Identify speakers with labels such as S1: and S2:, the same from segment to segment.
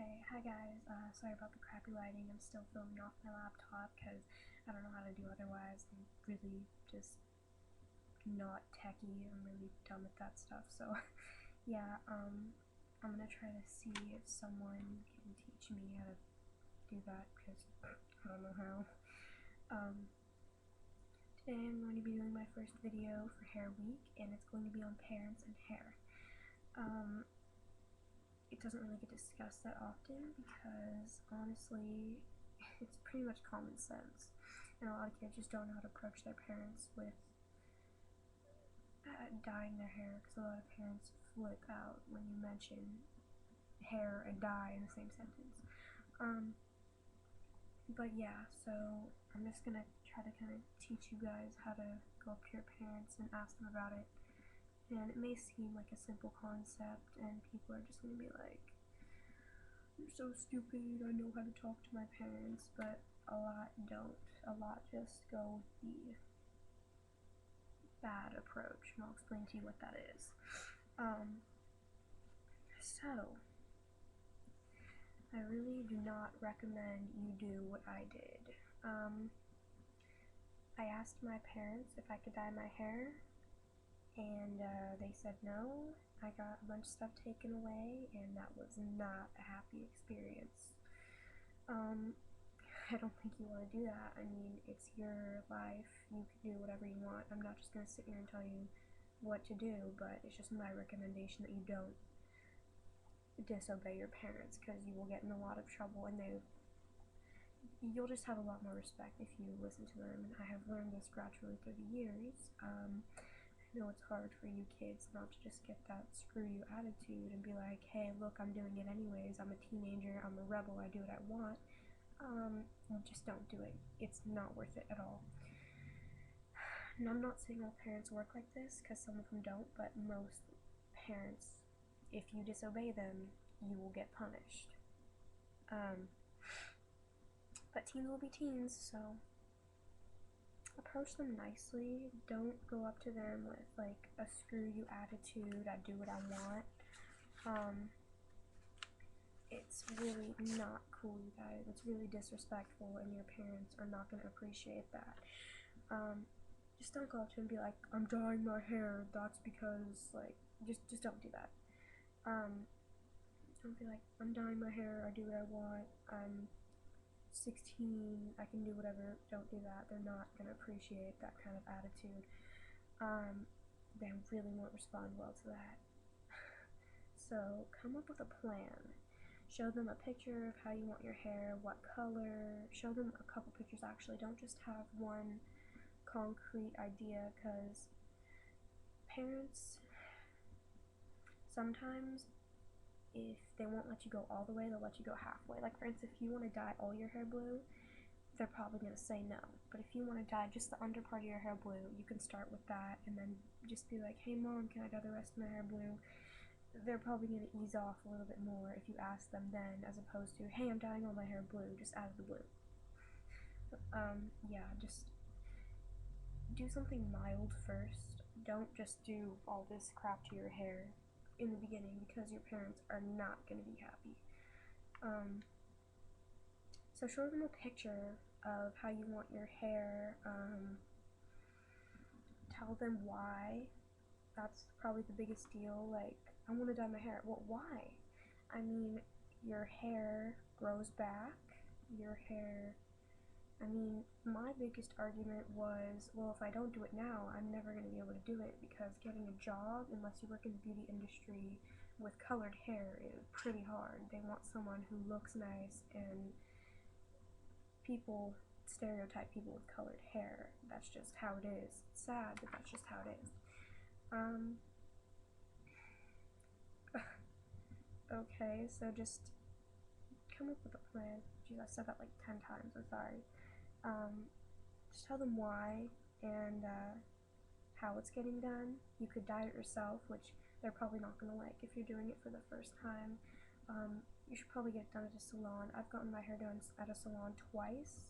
S1: Okay, hi guys, sorry about the crappy lighting. I'm still filming off my laptop because I don't know how to do otherwise. I'm really just not techie. I'm really dumb at that stuff. So yeah, I'm gonna try to see if someone can teach me how to do that because I don't know how. Today I'm going to be doing my first video for Hair Week, and it's going to be on parents and hair. It doesn't really get discussed that often because honestly it's pretty much common sense, and a lot of kids just don't know how to approach their parents with dyeing their hair, because a lot of parents flip out when you mention hair and dye in the same sentence. But yeah, so I'm just gonna try to kind of teach you guys how to go up to your parents and ask them about it. And it may seem like a simple concept, and people are just gonna be like, "You're so stupid, I know how to talk to my parents," but a lot don't. A lot just go with the bad approach, and I'll explain to you what that is. So, I really do not recommend you do what I did. I asked my parents if I could dye my hair, and they said no. I got a bunch of stuff taken away, and that was not a happy experience. I don't think you want to do that. I mean, it's your life. You can do whatever you want. I'm not just going to sit here and tell you what to do, but it's just my recommendation that you don't disobey your parents, because you will get in a lot of trouble, and you'll just have a lot more respect if you listen to them. And I have learned this gradually through the years. I know it's hard for you kids not to just get that screw you attitude and be like, hey, look, I'm doing it anyways. I'm a teenager. I'm a rebel. I do what I want. Just don't do it. It's not worth it at all. And I'm not saying all parents work like this, because some of them don't, but most parents, if you disobey them, you will get punished. But teens will be teens, so approach them nicely. Don't go up to them with like a screw you attitude, I do what I want. It's really not cool, you guys. It's really disrespectful, and your parents are not going to appreciate that. Just don't go up to them and be like, I'm dyeing my hair, that's because, like, just don't do that. Don't be like, I'm dyeing my hair, I do what I want, I'm 16, I can do whatever. Don't do that. They're not going to appreciate that kind of attitude. They really won't respond well to that. So come up with a plan. Show them a picture of how you want your hair, what color. Show them a couple pictures actually. Don't just have one concrete idea, because parents sometimes, if they won't let you go all the way, they'll let you go halfway. Like, for instance, if you want to dye all your hair blue, they're probably going to say no. But if you want to dye just the under part of your hair blue, you can start with that and then just be like, hey mom, can I dye the rest of my hair blue? They're probably going to ease off a little bit more if you ask them then, as opposed to, hey, I'm dyeing all my hair blue, just add the blue. Yeah, just do something mild first. Don't just do all this crap to your hair in the beginning, because your parents are not going to be happy. So show them a picture of how you want your hair. Tell them why. That's probably the biggest deal. Like, I want to dye my hair. Well, why? I mean, your hair grows back. My biggest argument was, well, if I don't do it now, I'm never going to be able to do it, because getting a job, unless you work in the beauty industry with colored hair, is pretty hard. They want someone who looks nice, and people stereotype people with colored hair. That's just how it is. It's sad, but that's just how it is. Okay, so just come up with a plan. Geez, I said that like 10 times, I'm sorry. Just tell them why, and how it's getting done. You could dye it yourself, which they're probably not going to like if you're doing it for the first time. You should probably get it done at a salon. I've gotten my hair done at a salon twice.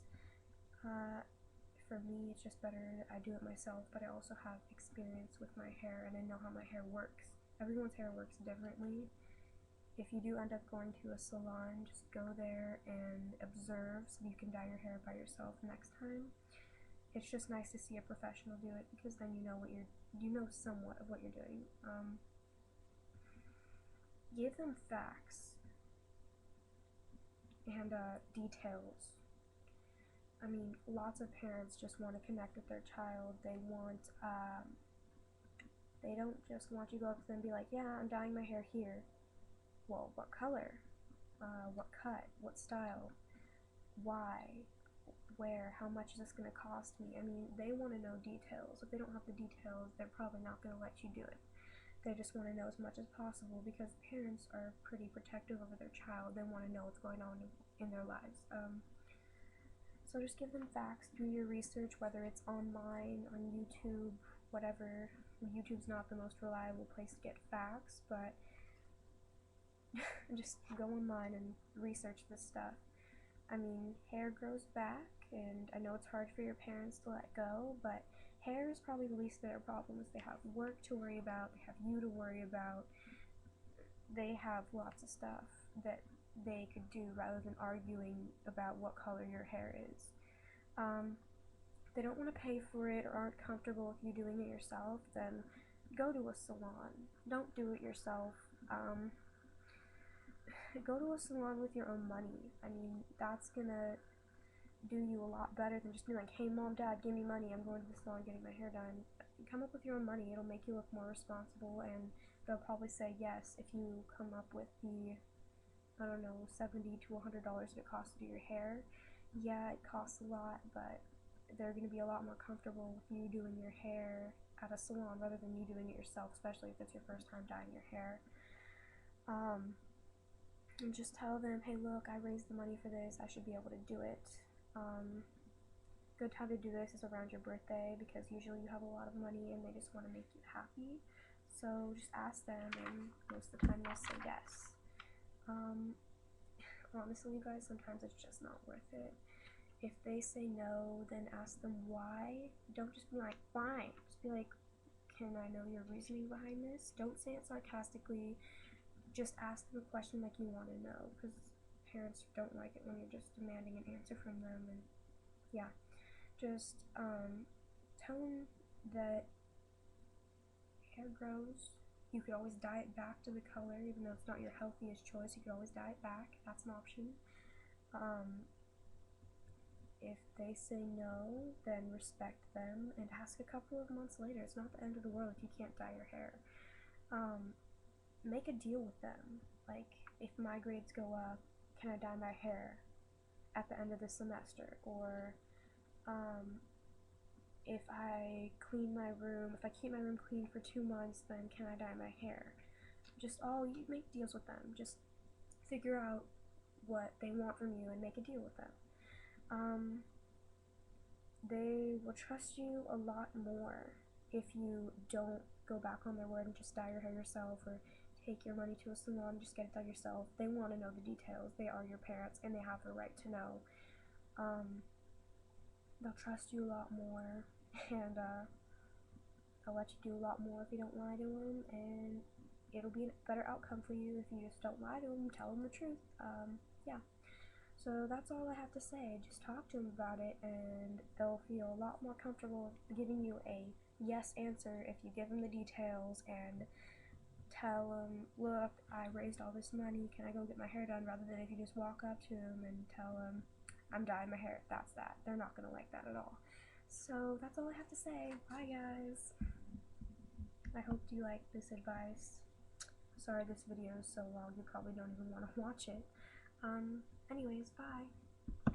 S1: For me, it's just better that I do it myself, but I also have experience with my hair, and I know how my hair works. Everyone's hair works differently, if you do end up going to a salon, just go there and observe so you can dye your hair by yourself next time. It's just nice to see a professional do it because then you know somewhat of what you're doing. Give them facts and details. I mean, lots of parents just want to connect with their child. They don't just want you to go up to them and be like, yeah, I'm dyeing my hair here. Well, what color? What cut? What style? Why? Where? How much is this going to cost me? I mean, they want to know details. If they don't have the details, they're probably not going to let you do it. They just want to know as much as possible because parents are pretty protective over their child. They want to know what's going on in their lives. So just give them facts, do your research, whether it's online, on YouTube, whatever. YouTube's not the most reliable place to get facts, but just go online and research this stuff. I mean, hair grows back, and I know it's hard for your parents to let go, but hair is probably the least of their problems. They have work to worry about, they have you to worry about, they have lots of stuff that they could do rather than arguing about what color your hair is. If they don't want to pay for it or aren't comfortable with you doing it yourself, then go to a salon. Don't do it yourself. Go to a salon with your own money. I mean, that's gonna do you a lot better than just being like, hey mom, dad, give me money, I'm going to the salon getting my hair done. Come up with your own money. It'll make you look more responsible, and they'll probably say yes if you come up with the, I don't know, $70 to $100 that it costs to do your hair. Yeah, it costs a lot, but they're going to be a lot more comfortable with you doing your hair at a salon rather than you doing it yourself, especially if it's your first time dyeing your hair. And just tell them, hey look, I raised the money for this, I should be able to do it. Good time to do this is around your birthday because usually you have a lot of money and they just want to make you happy. So just ask them, and most of the time they'll say yes. Honestly, you guys, sometimes it's just not worth it. If they say no, then ask them why. Don't just be like, why? Just be like, can I know your reasoning behind this? Don't say it sarcastically. Just ask them a question like you want to know, because parents don't like it when you're just demanding an answer from them. And yeah, just tell them that hair grows. You could always dye it back to the color, even though it's not your healthiest choice. You could always dye it back. That's an option. If they say no, then respect them and ask a couple of months later. It's not the end of the world if you can't dye your hair. Make a deal with them. Like, if my grades go up, can I dye my hair at the end of the semester? Or if I clean my room, if I keep my room clean for 2 months, then can I dye my hair? You make deals with them. Just figure out what they want from you and make a deal with them. They will trust you a lot more if you don't go back on their word and just dye your hair yourself, or take your money to a salon and just get it done yourself. They want to know the details. They are your parents and they have the right to know. They'll trust you a lot more, and they'll let you do a lot more if you don't lie to them, and it'll be a better outcome for you if you just don't lie to them, tell them the truth. Yeah. So that's all I have to say. Just talk to them about it, and they'll feel a lot more comfortable giving you a yes answer if you give them the details and tell them, look, I raised all this money, can I go get my hair done, rather than if you just walk up to them and tell them, I'm dyeing my hair, that's that. They're not going to like that at all. So that's all I have to say. Bye, guys. I hope you like this advice. Sorry this video is so long, you probably don't even want to watch it. Anyways, bye.